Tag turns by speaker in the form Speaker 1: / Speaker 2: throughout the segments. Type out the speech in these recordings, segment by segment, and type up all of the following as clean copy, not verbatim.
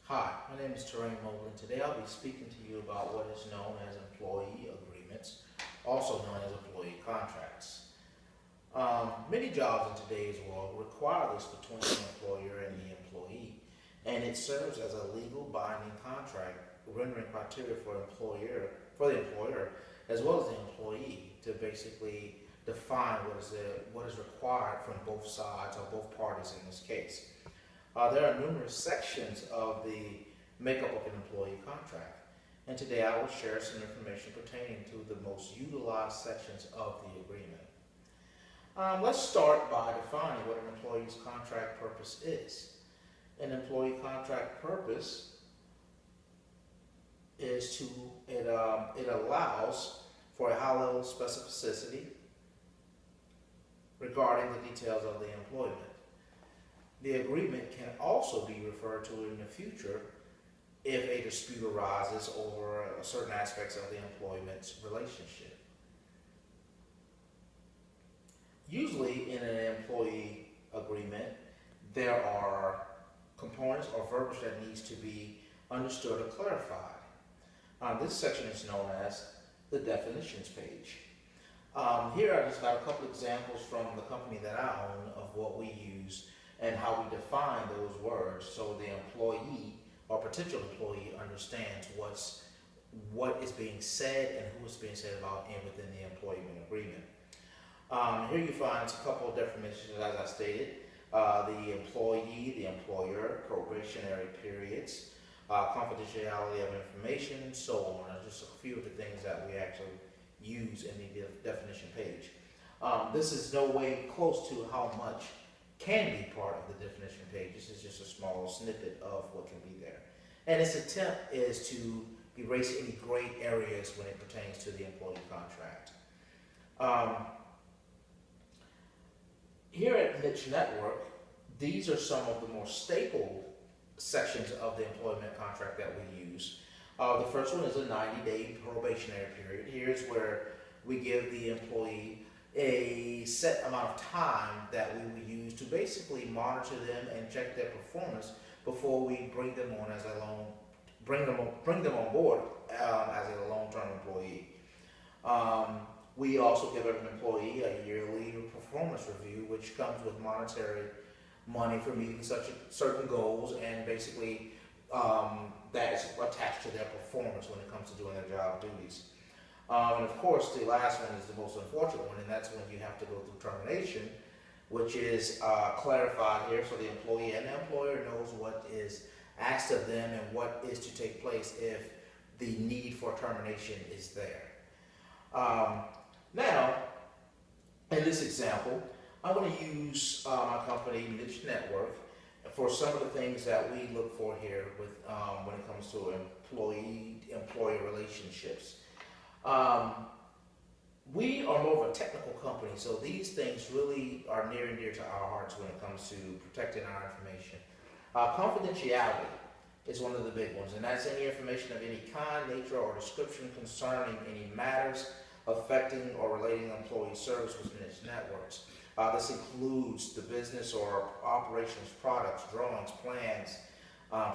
Speaker 1: Hi, my name is Terrian Mobley, and today I'll be speaking to you about what is known as employee agreements, also known as employee contracts. Many jobs in today's world require this between the employer and the employee, and it serves as a legal binding contract, rendering criteria for the employer as well as the employee to basically define what is required from both sides or both parties in this case. There are numerous sections of the makeup of an employee contract, and today I will share some information pertaining to the most utilized sections of the agreement. Let's start by defining what an employee's contract purpose is. An employee contract purpose is it allows for a high level of specificity regarding the details of the employment. The agreement can also be referred to in the future if a dispute arises over certain aspects of the employment relationship. Usually in an employee agreement, there are components or verbiage that needs to be understood or clarified. This section is known as the definitions page. Here I just got a couple examples from the company that I own of what we use and how we define those words so the employee or potential employee understands what is being said and who is being said about within the employment agreement. Here you find a couple of definitions, as I stated: the employee, the employer, probationary periods, confidentiality of information, so on. Just a few of the things that we actually use in the definition page. This is no way close to how much can be part of the definition page. This is just a small snippet of what can be there. And its attempt is to erase any gray areas when it pertains to the employee contract. Here at Niche Network, these are some of the more staple sections of the employment contract that we use. The first one is a 90-day probationary period. Here's where we give the employee a set amount of time that we will use to basically monitor them and check their performance before we bring them on board as a long-term employee. We also give an employee a yearly performance review, which comes with monetary money for meeting certain goals, and basically that is attached to their performance when it comes to doing their job duties. And of course, the last one is the most unfortunate one, and that's when you have to go through termination, which is clarified here so the employee and the employer knows what is asked of them and what is to take place if the need for termination is there. Now, in this example, I'm going to use my company, Niche Network, for some of the things that we look for here with when it comes to employee-employee relationships. We are more of a technical company, so these things really are near and dear to our hearts when it comes to protecting our information. Confidentiality is one of the big ones, and that's any information of any kind, nature, or description concerning any matters affecting or relating employee service within its networks. This includes the business or operations, products, drawings, plans,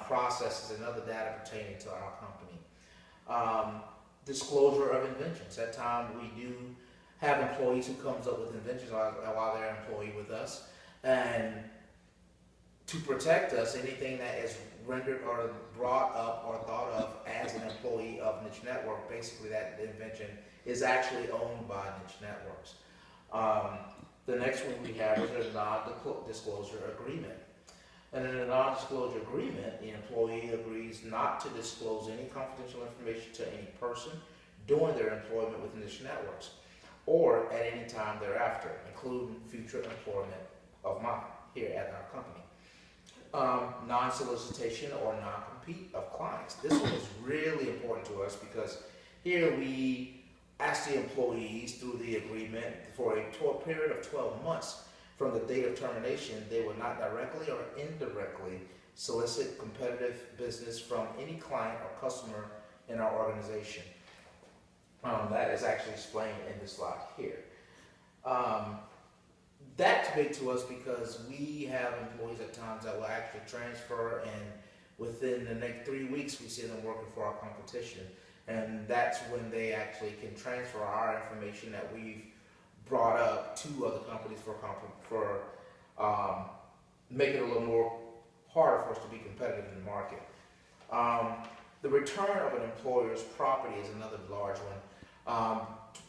Speaker 1: processes, and other data pertaining to our company. Disclosure of inventions. At times we do have employees who comes up with inventions while they're employed with us, and to protect us, anything that is rendered or brought up or thought of as an employee of Niche Network, basically that invention is actually owned by Niche Networks. The next one we have is a non-disclosure agreement. And in a non-disclosure agreement, the employee agrees not to disclose any confidential information to any person during their employment with Niche Networks or at any time thereafter, including future employment of mine here at our company. Non-solicitation or non-compete of clients. This one is really important to us because here we ask the employees through the agreement for a period of 12 months from the date of termination, they will not directly or indirectly solicit competitive business from any client or customer in our organization. That is actually explained in this slide here. That's big to us because we have employees at times that will actually transfer and within the next 3 weeks, we see them working for our competition. And that's when they actually can transfer our information that we've brought up to other companies for make it a little more harder for us to be competitive in the market. The return of an employer's property is another large one.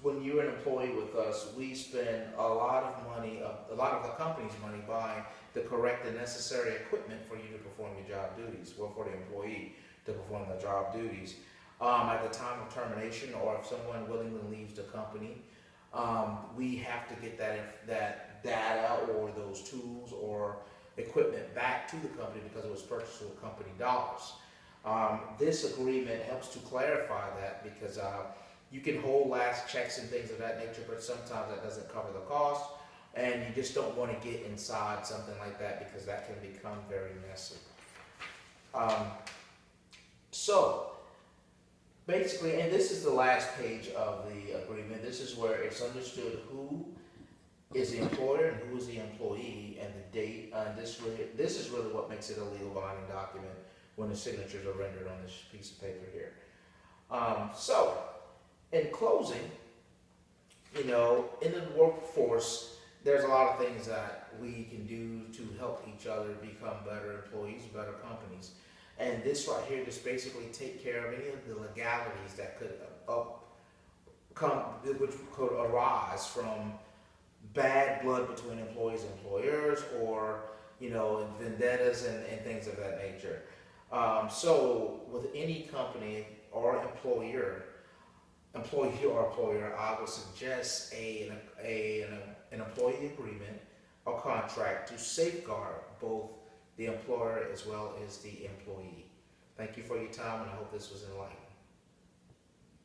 Speaker 1: When you're an employee with us, we spend a lot of money, a lot of the company's money, buying the correct and necessary equipment for you to perform your job duties, or for the employee to perform their job duties. At the time of termination, or if someone willingly leaves the company, we have to get that data or those tools or equipment back to the company because it was purchased with company dollars. This agreement helps to clarify that, because you can hold last checks and things of that nature, but sometimes that doesn't cover the cost, and you just don't want to get inside something like that because that can become very messy. So basically, and this is the last page of the agreement, this is where it's understood who is the employer and who is the employee, and the date. This is really what makes it a legal binding document when the signatures are rendered on this piece of paper here. So, in closing, in the workforce, there's a lot of things that we can do to help each other become better employees, better companies. And this right here just basically take care of any of the legalities that which could arise from bad blood between employees and employers, or vendettas and things of that nature. So with any company or employee or employer, I would suggest an employee agreement or contract to safeguard both the employer as well as the employee. Thank you for your time, and I hope this was enlightening.